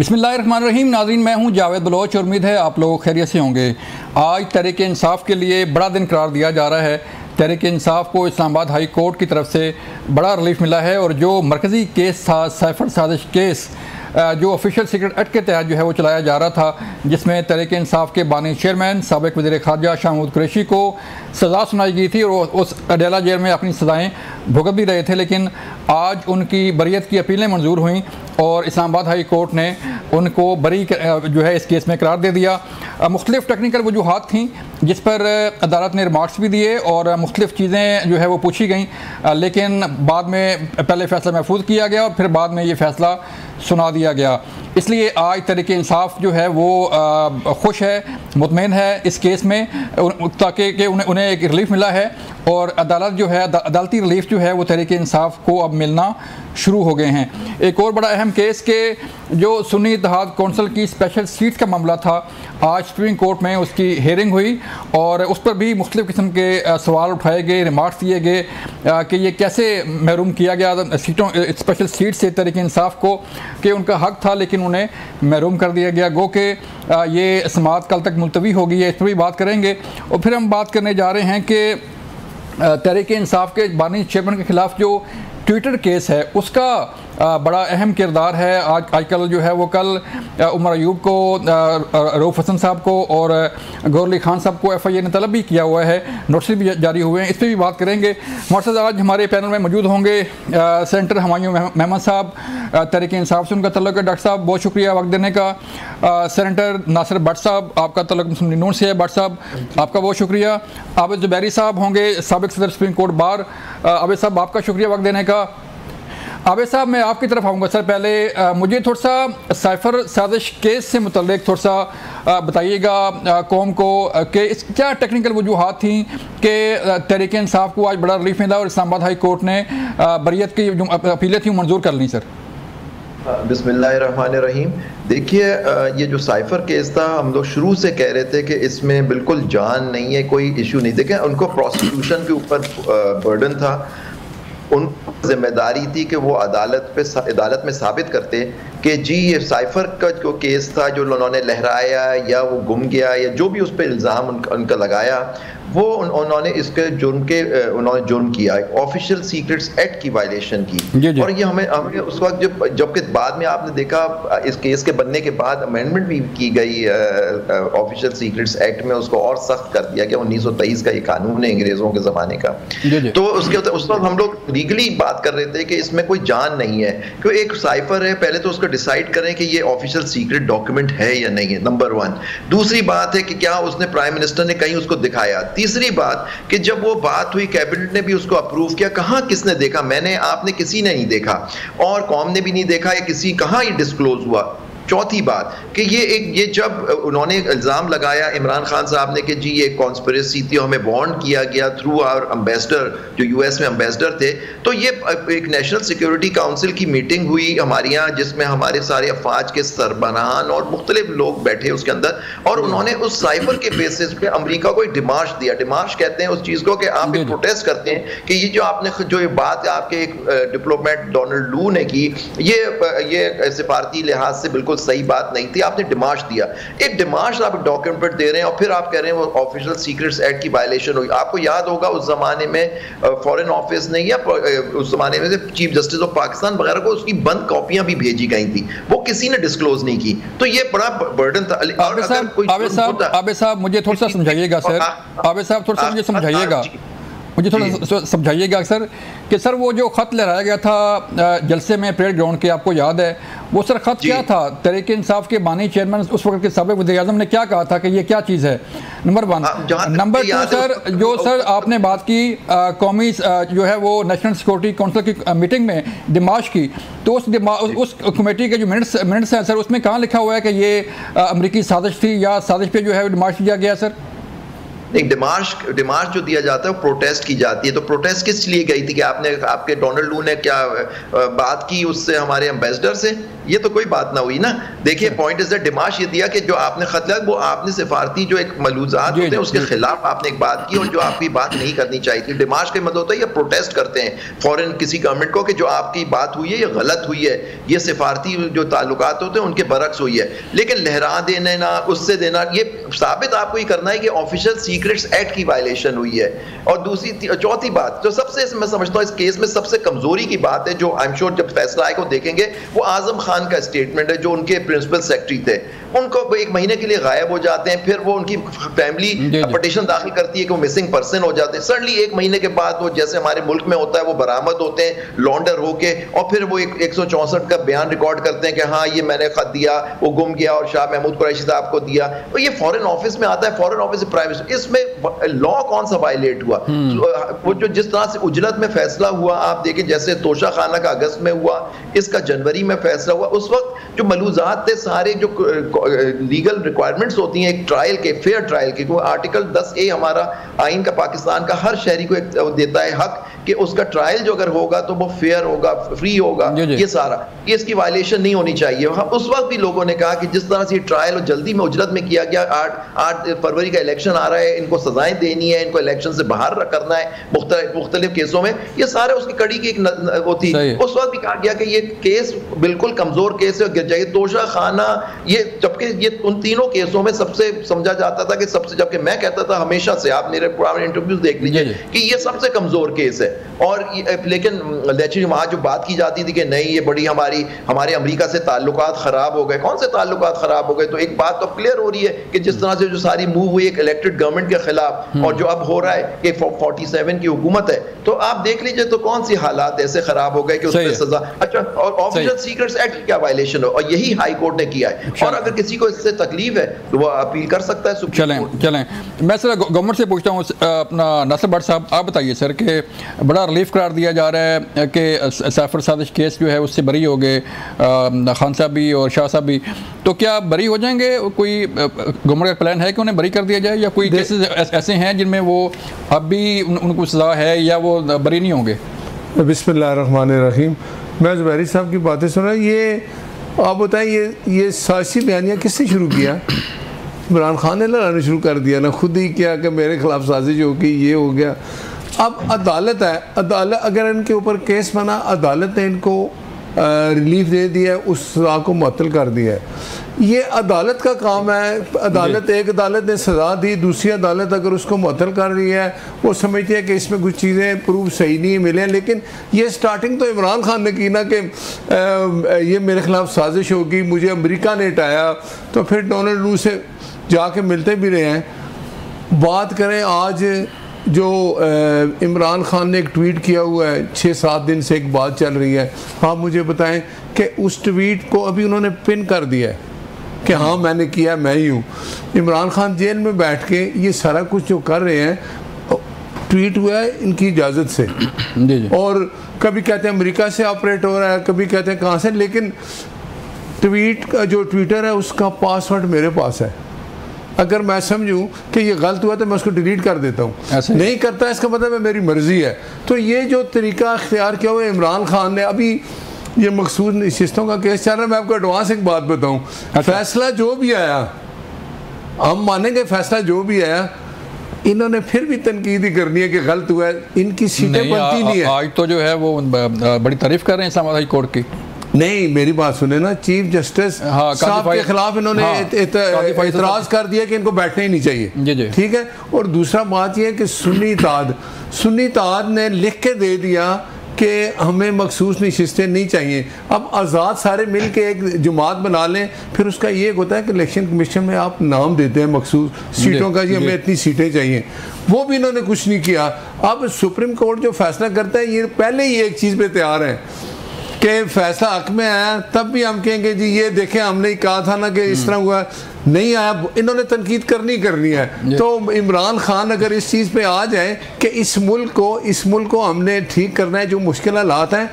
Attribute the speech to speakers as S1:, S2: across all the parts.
S1: बिस्मिल्लाहिर्रहमानिर्रहीम। नाज़रीन, मैं हूं जावेद बलोच और उम्मीद है आप लोग खैरियत से होंगे। आज तहरीक इंसाफ के लिए बड़ा दिन करार दिया जा रहा है। तहरीक इंसाफ को इस्लामाबाद हाई कोर्ट की तरफ से बड़ा रिलीफ मिला है और जो मरकज़ी केस था साइफर साजिश केस, जो ऑफिशियल सीक्रेट एक्ट के तहत जो है वो चलाया जा रहा था, जिसमें तहरीक इंसाफ के बानी चेयरमैन साबिक़ वज़ीर ख़ारजा शाह महमूद कुरैशी को सज़ा सुनाई गई थी और उस अडेला जेल में अपनी सज़ाएँ भुगत भी रहे थे। लेकिन आज उनकी बरियत की अपीलें मंजूर हुई और इस्लामाबाद हाई कोर्ट ने उनको बरी जो है इस केस में करार दे दिया। मुख्तलिफ़ टेक्निकल वजूहात थी जिस पर अदालत ने रिमार्क्स भी दिए और मुख्तलिफ़ चीज़ें जो है वो पूछी गई, लेकिन बाद में पहले फ़ैसला महफूज किया गया और फिर बाद में ये फ़ैसला सुना दिया गया। इसलिए आज तहरीक इंसाफ जो है वो खुश है, मुतमईन है इस केस में, ताकि उन्हें एक रिलीफ मिला है और अदालत जो है अदालती रिलीफ जो है वो तहरीक इंसाफ को अब मिलना शुरू हो गए हैं। एक और बड़ा अहम केस के जो सुन्नी इत्तेहाद कौंसिल की स्पेशल सीट का मामला था, आज सुप्रीम कोर्ट में उसकी हेयरिंग हुई और उस पर भी मुख्तलिफ़ किस्म के सवाल उठाए गए, रिमार्क्स दिए गए कि ये कैसे महरूम किया गया सीटों स्पेशल सीट से तहरीक इंसाफ को, कि उनका हक था लेकिन उन्हें महरूम कर दिया गया। गो के ये समाअत कल तक मुलतवी हो गई है, इस पर भी बात करेंगे। और फिर हम बात करने जा रहे हैं कि तहरीक इंसाफ के बानी चेयरमैन के ख़िलाफ़ जो ट्विटर केस है उसका बड़ा अहम किरदार है। आजकल जो है वो कल उमर अयूब को, रऊफ़ हसन साहब को और गौहर अली खान साहब को FIA ने तलब भी किया हुआ है, नोटिस भी जारी हुए हैं, इस पर भी बात करेंगे। हमारे साथ आज हमारे पैनल में मौजूद होंगे सेनेटर हुमायूं महमद साहब, तहरीक इंसाफ से उनका तल्लुक़ है। डॉक्टर साहब बहुत शुक्रिया वक्त देने का। सेनेटर नासिर भट्ट साहब, आपका तल्लुक़ मुस्लिम लीग नून से है, भट्ट साहब आपका बहुत शुक्रिया। आबिद ज़ुबैरी साहब होंगे, साबिक़ सदर सुप्रीम कोर्ट बार, आबिद साहब आपका शुक्रिया वक्त देने का। आबिद साहब मैं आपकी तरफ आऊँगा। सर पहले मुझे थोड़ा सा साइफर साजिश केस से मुतल्लिक थोड़ा सा बताइएगा कौम को कि इस क्या टेक्निकल वजूहात थी कि तहरीक इंसाफ को आज बड़ा रिलीफ मिला और इस्लामाबाद हाई कोर्ट ने बरियत की जो अपीलें थी मंजूर कर ली। सर
S2: बिस्मिल्लाहिर्रहमानिर्रहीम। देखिए, ये जो साइफर केस था, हम लोग शुरू से कह रहे थे कि इसमें बिल्कुल जान नहीं है, कोई इशू नहीं। देखें, उनको प्रोसिक्यूशन के ऊपर बर्डन था, उन जिम्मेदारी थी कि वो अदालत में साबित करते कि जी ये साइफर का जो केस था जो उन्होंने लहराया या वो गुम गया या जो भी उस पर इल्ज़ाम उनका लगाया, वो उन्होंने इसके उन्होंने जुर्म किया, ऑफिशियल सीक्रेट्स एक्ट की वायलेशन की। और ये हमें उस वक्त जबकि बाद में आपने देखा इस केस के बनने के बाद अमेंडमेंट भी की गई ऑफिशियल सीक्रेट्स एक्ट में, उसको और सख्त कर दिया गया। 1923 का ये कानून है अंग्रेजों के ज़माने का। तो उस वक्त हम लोग लीगली बात कर रहे थे कि इसमें कोई जान नहीं है, क्योंकि एक साइफर है, पहले तो उसको डिसाइड करें कि ये ऑफिशियल सीक्रेट डॉक्यूमेंट है या नहीं है, नंबर 1। दूसरी बात है कि क्या उसने प्राइम मिनिस्टर ने कहीं उसको दिखाया। तीसरी बात कि जब वो बात हुई कैबिनेट ने भी उसको अप्रूव किया, कहाँ किसने देखा, मैंने आपने किसी ने नहीं देखा और कौम ने भी नहीं देखा, या किसी कहाँ ये डिस्क्लोज हुआ। चौथी बात कि ये जब उन्होंने इल्ज़ाम लगाया इमरान खान साहब ने कि जी ये कॉन्स्पिरेसी थी, हमें बॉन्ड किया गया थ्रू आवर एम्बेसडर जो US में एम्बेसडर थे, तो ये एक नेशनल सिक्योरिटी काउंसिल की मीटिंग हुई हमारे यहाँ, जिसमें हमारे सारे अफवाज के सरबराहान और मुख्तलिफ लोग बैठे उसके अंदर, और उन्होंने उस साइफर के बेसिस पे अमरीका को एक डिमार्श दिया। डिमार्श कहते हैं उस चीज़ को कि आप एक प्रोटेस्ट करते हैं कि ये जो आपने जो ये बात आपके एक डिप्लोमेट डोनाल्ड लू ने की, ये सिफारती लिहाज से बिल्कुल सही बात नहीं थी, आपने डिमार्श दिया। एक डिमार्श आप डॉक्यूमेंट दे रहे हैं और फिर आप कह रहे हैं वो ऑफिशियल सीक्रेट्स एक्ट की वायलेशन हुई। आपको याद होगा उस जमाने में फॉरेन ऑफिस ने या उस जमाने में चीफ जस्टिस ऑफ पाकिस्तान वगैरह को उसकी बंद कॉपियां भी भेजी गई थी, वो किसी ने डिस्क्लोज नहीं की। तो ये बड़ा बर्डन था।
S1: आबिद साहब मुझे थोड़ा सा समझाइएगा सर, आबिद साहब थोड़ा सा मुझे समझाइएगा, मुझे थोड़ा समझाइएगा सर कि सर वो जो ख़त लहराया गया था जलसे में परेड ग्राउंड के, आपको याद है वो सर ख़त क्या था? तहरीक इंसाफ के बानी चेयरमैन उस वक्त के साबिक़ वज़ीर आज़म ने क्या कहा था कि ये क्या चीज़ है? नंबर 1। नंबर 2 सर, जो सर आपने बात की कौमी जो है वो नेशनल सिक्योरिटी काउंसिल की मीटिंग में डिमार्श की, तो उस कमेटी के जो मिनट्स हैं सर, उसमें कहाँ लिखा हुआ है कि ये अमरीकी साजिश थी या साजिश पे जो है डिमार्श किया गया? सर
S2: नहीं, डिमार्श जो दिया जाता है वो प्रोटेस्ट की जाती है। तो प्रोटेस्ट किस लिए गई थी कि आपके डोनाल्ड लू ने क्या बात की उससे, हमारे एम्बेसडर से? ये तो कोई बात ना हुई ना। देखिए पॉइंट इज दैट डिमार्श ये दिया कि जो आपने खत लिया वो आपने सिफारती जो एक मलूज़ात होते हैं उसके खिलाफ आपने एक बात की और जो आपकी बात नहीं करनी चाहिए थी। डिमार्श का मतलब होता है ये प्रोटेस्ट करते हैं फॉरेन किसी गवर्नमेंट को कि जो आपकी बात हुई है ये गलत हुई है, ये सिफारती जो ताल्लुकात होते हैं उनके बरक्स हुई है। लेकिन लहरा देना, उससे देना, ये साबित आपको ये करना है कि ऑफिशियल सीक्रेट्स एक्ट की वायलेशन हुई है। और दूसरी चौथी बात जो सबसे मैं समझता हूँ इस केस में सबसे कमजोरी की बात है, जो आई एम श्योर जब फैसला आएगा देखेंगे, वो आजम खान का स्टेटमेंट है जो उनके प्रिंसिपल सेक्रेटरी थे। उनको 1 महीने के लिए गायब हो जाते हैं, फिर वो उनकी फैमिली पटिशन दाखिल करती है कि वो मिसिंग पर्सन हो जाते हैं। सडनली 1 महीने के बाद वो जैसे हमारे मुल्क में होता है वो बरामद होते हैं लॉन्डर होके, और फिर वो 164 का बयान रिकॉर्ड करते हैं कि हाँ ये मैंने खत दिया, वो गुम गया और शाह महमूद कुरैशी साहब को दिया। तो ये फॉरेन ऑफिस में आता है, फॉरेन ऑफिस प्राइवेसी, इसमें लॉ कौन सा वायलेट हुआ? वो जो जिस तरह से उजलत में फैसला हुआ आप देखें, जैसे तोशा खाना का अगस्त में हुआ, इसका जनवरी में फैसला हुआ, उस वक्त जो मलूज़ात थे सारे जो लीगल रिक्वायरमेंट्स होती हैं एक ट्रायल के, फेयर ट्रायल के, आर्टिकल 10A हमारा आइन का पाकिस्तान का हर शहरी को एक देता है हक कि उसका ट्रायल जो अगर होगा तो वो फेयर होगा, फ्री होगा, ये सारा, ये इसकी वायलेशन नहीं होनी चाहिए। उस वक्त भी लोगों ने कहा कि जिस तरह से ट्रायल जल्दी में उजलत में किया गया, 8 फरवरी का इलेक्शन आ रहा है, इनको सजाएं देनी है, इनको इलेक्शन से बाहर करना है मुख्तलिफ केसों में, ये सारे उसकी कड़ी की एक होती। उस वक्त भी कहा गया कि ये केस बिल्कुल कमजोर केस है, गिर जाएगी। तोशा खाना, ये जबकि ये उन तीनों केसों में सबसे समझा जाता था कि सबसे, जबकि मैं कहता था हमेशा से, आप मेरे पुराने इंटरव्यूज देख लीजिए कि ये सबसे कमजोर केस है। और लेकिन लेकिन वहां जो बात की जाती थी कि नहीं ये बड़ी हमारे अमेरिका से ताल्लुकात खराब हो गए, कौन से ताल्लुकात खराब हो गए? तो एक बात तो क्लियर हो रही है कि जिस तरह से जो सारी मूव हुई एक इलेक्टेड गवर्नमेंट के खिलाफ, और जो अब हो रहा है कि 47 की हुकूमत है, तो आप देख लीजिए तो कौन सी हालात ऐसे खराब हो गए कि उसमें सजा। अच्छा, और ऑफिशियल सीक्रेट्स एक्ट की क्या वायलेशन हो, और यही हाई कोर्ट ने किया है। और अगर किसी को इससे तकलीफ है तो वो अपील कर सकता है सुप्रीम कोर्ट।
S1: चलें मैं सर गवर्नमेंट से पूछता हूँ, अपना नासिर भट्ट साहब आप बताइए सर कि बड़ा रिलीफ करार दिया जा रहा है कि साइफर साजिश केस जो है उससे बरी हो गए खान साहब भी और शाह साहब भी, तो क्या बरी हो जाएंगे? कोई गवर्नमेंट का प्लान है कि उन्हें बरी कर दिया जाए, या कोई केसेस ऐसे हैं जिनमें वो अब भी उनको सजा है या वो बरी नहीं होंगे?
S3: बिस्मिल्लाहिर्रहमानिर्रहीम। मैं ज़ुबैरी साहब की बातें सुन रहा हूँ। ये आप बताएं, ये सियासी बयानिया किसने शुरू किया? इमरान खान ने लड़ाना शुरू कर दिया ना, खुद ही किया कि मेरे खिलाफ साजिश हो गई, ये हो गया। अब अदालत है, अदालत अगर इनके ऊपर केस बना, अदालत ने इनको रिलीफ दे दिया है, उस सज़ा को मुअत्तल कर दिया है। ये अदालत का काम है। अदालत, एक अदालत ने सज़ा दी, दूसरी अदालत अगर उसको मुअत्तल कर रही है, वो समझती है कि इसमें कुछ चीज़ें प्रूफ सही नहीं मिले। लेकिन ये स्टार्टिंग तो इमरान खान ने की ना कि ये मेरे खिलाफ साजिश होगी, मुझे अमेरिका ने हटाया, तो फिर डोनाल्ड लू से जाके मिलते भी रहे हैं। बात करें आज जो इमरान खान ने एक ट्वीट किया हुआ है, 6-7 दिन से एक बात चल रही है, आप मुझे बताएं कि उस ट्वीट को अभी उन्होंने पिन कर दिया है कि हाँ मैंने किया, मैं ही हूँ। इमरान खान जेल में बैठ के ये सारा कुछ जो कर रहे हैं, ट्वीट हुआ है इनकी इजाज़त से। और कभी कहते हैं अमेरिका से ऑपरेट हो रहा है, कभी कहते हैं कहाँ से, लेकिन ट्वीट का जो ट्विटर है उसका पासवर्ड मेरे पास है। अगर मैं समझूं कि ये गलत हुआ तो मैं उसको डिलीट कर देता हूँ, नहीं करता इसका मतलब है मेरी मर्जी है। तो ये जो तरीका अख्तियार किया हुआ इमरान खान ने, अभी ये मखसूस नशिस्तों का केस चल रहा है, मैं आपको एडवांस एक बात बताऊँ, फैसला जो भी आया, हम मानेंगे फैसला जो भी आया, इन्होंने फिर भी तनकीद ही करनी है कि गलत हुआ है, इनकी सीटें बनती नहीं है।
S1: आज तो जो है वो बड़ी तारीफ कर रहे हैं इस्लामाबाद हाई कोर्ट की।
S3: नहीं, मेरी बात सुने ना, चीफ जस्टिस साहब के खिलाफ इन्होंने एतराज कर दिया कि इनको बैठना ही नहीं चाहिए, ठीक है। और दूसरा बात यह है कि सुन्नी इत्तेहाद ने लिख के दे दिया कि हमें मखसूस नशिस्तें नहीं चाहिए। अब आज़ाद सारे मिल के एक जमात बना लें, फिर उसका ये होता है कि इलेक्शन कमीशन में आप नाम देते हैं मखसूस सीटों का, जी हमें इतनी सीटें चाहिए, वो भी इन्होंने कुछ नहीं किया। अब सुप्रीम कोर्ट जो फैसला करता है, ये पहले ही एक चीज़ पे तैयार है कि फैसला हक में आया, तब भी हम कहेंगे जी ये देखें हमने ही कहा था ना कि इस तरह हुआ, नहीं आया, इन्होंने तनकीद करनी है। तो इमरान खान अगर इस चीज़ पे आ जाए कि इस मुल्क को हमने ठीक करना है, जो मुश्किल हालात हैं,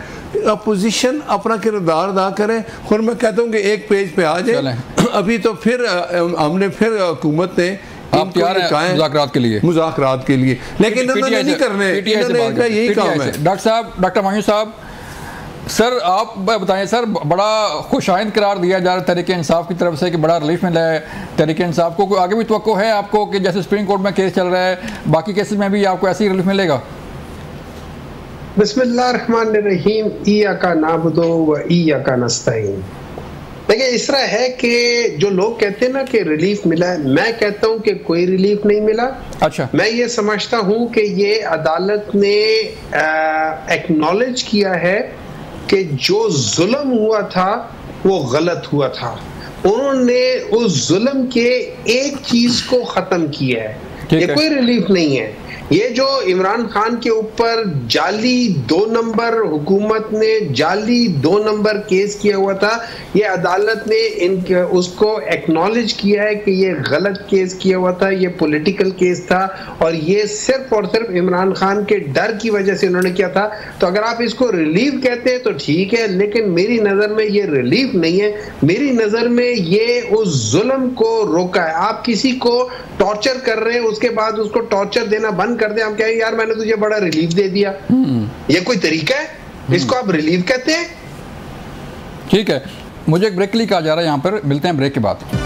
S3: अपोजिशन अपना किरदार अदा करे। और मैं कहता हूँ कि एक पेज पे आ जाए। अभी तो फिर हमने फिर हुकूमत ने
S1: आप तैयार हैं मुज़ाकरात के लिए?
S3: मुज़ाकरात के लिए, लेकिन इन्होंने नहीं करने, इन्होंने यही काम है।
S1: डॉक्टर साहब, डॉक्टर मायूं साहब, सर आप बताएं सर, बड़ा खुशाइंद करार दिया जा रहा है तहरीक इंसाफ की तरफ से कि बड़ा रिलीफ मिला है तहरीक इंसाफ को। आगे भी तवक्को है आपको कि जैसे सुप्रीम कोर्ट में केस चल रहा है, बाकी केसेस में भी आपको ऐसी रिलीफ मिलेगा?
S4: बिस्मिल्लाहिर्रहमानिर्रहीम, इय्याका नअबुदु व इय्याका नस्तईन। देखिए, इस तरह है कि जो लोग कहते हैं ना कि रिलीफ मिला है, मैं कहता हूं कि कोई रिलीफ नहीं मिला।
S1: अच्छा,
S4: मैं ये समझता हूं कि ये अदालत ने एक्नॉलेज किया है कि जो जुल्म हुआ था वो गलत हुआ था। उन्होंने उस जुल्म के एक चीज को खत्म किया है। ये कोई रिलीफ नहीं है। ये जो इमरान खान के ऊपर जाली 2 नंबर हुकूमत ने जाली 2 नंबर केस किया हुआ था, ये अदालत ने उसको एक्नॉलेज किया है कि ये गलत केस किया हुआ था, ये पॉलिटिकल केस था और ये सिर्फ और सिर्फ इमरान खान के डर की वजह से उन्होंने किया था। तो अगर आप इसको रिलीफ कहते हैं तो ठीक है, लेकिन मेरी नज़र में ये रिलीफ नहीं है। मेरी नज़र में ये उस जुल्म को रोका है। आप किसी को टॉर्चर कर रहे हैं, उसके बाद उसको टॉर्चर देना बंद कर दे। हम कहें यार मैंने तुझे बड़ा रिलीफ दे दिया, ये कोई तरीका है? इसको आप रिलीफ कहते हैं?
S1: ठीक है, मुझे एक ब्रेक के लिए कहा जा रहा है, यहाँ पर मिलते हैं ब्रेक के बाद।